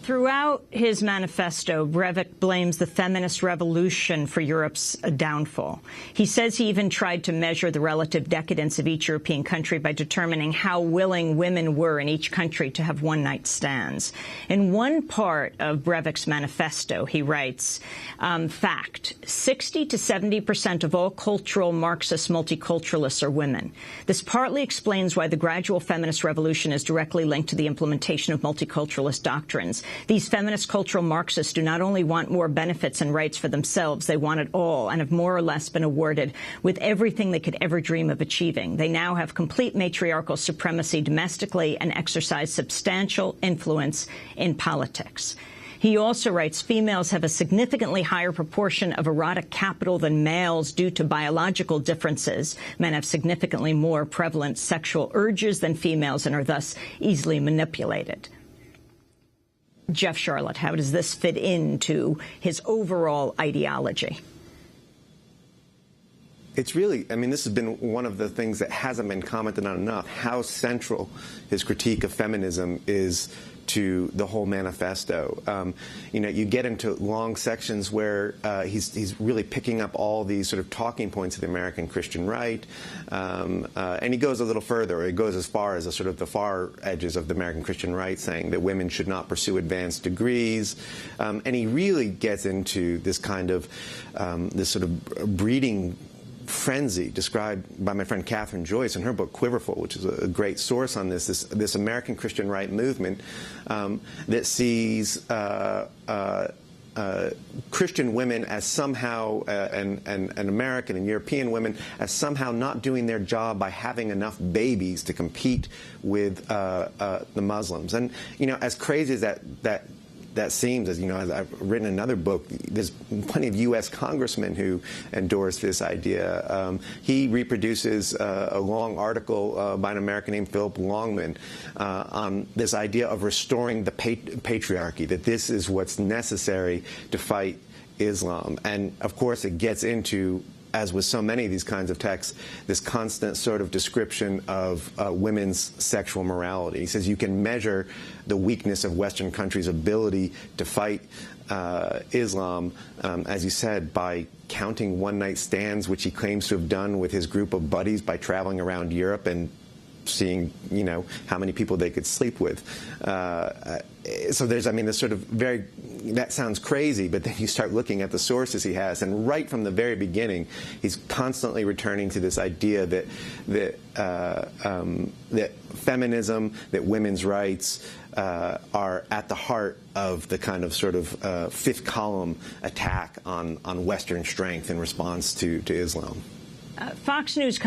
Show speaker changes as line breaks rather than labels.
Throughout his manifesto, Breivik blames the feminist revolution for Europe's downfall. He says he even tried to measure the relative decadence of each European country by determining how willing women were in each country to have one-night stands. In one part of Breivik's manifesto, he writes, fact, 60 to 70% of all cultural Marxist multiculturalists are women. This partly explains why the gradual feminist revolution is directly linked to the implementation of multiculturalist doctrines. These feminist cultural Marxists do not only want more benefits and rights for themselves, they want it all and have more or less been awarded with everything they could ever dream of achieving. They now have complete matriarchal supremacy domestically and exercise substantial influence in politics. He also writes, females have a significantly higher proportion of erotic capital than males due to biological differences. Men have significantly more prevalent sexual urges than females and are thus easily manipulated. Jeff Charlotte, how does this fit into his overall ideology?
It's really, I mean, this has been one of the things that hasn't been commented on enough, how central his critique of feminism is to the whole manifesto. You know, you get into long sections where he's really picking up all these sort of talking points of the American Christian right, and he goes a little further. He goes as far as sort of the far edges of the American Christian right, saying that women should not pursue advanced degrees, and he really gets into this kind of this sort of breeding frenzy described by my friend Catherine Joyce in her book Quiverful, which is a great source on this American Christian right movement that sees Christian women as somehow, and American and European women as somehow not doing their job by having enough babies to compete with the Muslims. And, you know, as crazy as that seems, as you know, as I've written another book, there's plenty of U.S. congressmen who endorse this idea. He reproduces a long article by an American named Philip Longman on this idea of restoring the patriarchy, that this is what's necessary to fight Islam. And, of course, it gets into, as with so many of these kinds of texts, this constant sort of description of women's sexual morality. He says you can measure the weakness of Western countries' ability to fight Islam, as you said, by counting one-night stands, which he claims to have done with his group of buddies by traveling around Europe and seeing, you know, how many people they could sleep with. So there's, I mean, this sort of very, that sounds crazy, but then you start looking at the sources he has, and right from the very beginning, he's constantly returning to this idea that feminism, that women's rights are at the heart of the kind of sort of fifth column attack on Western strength in response to Islam.
Fox News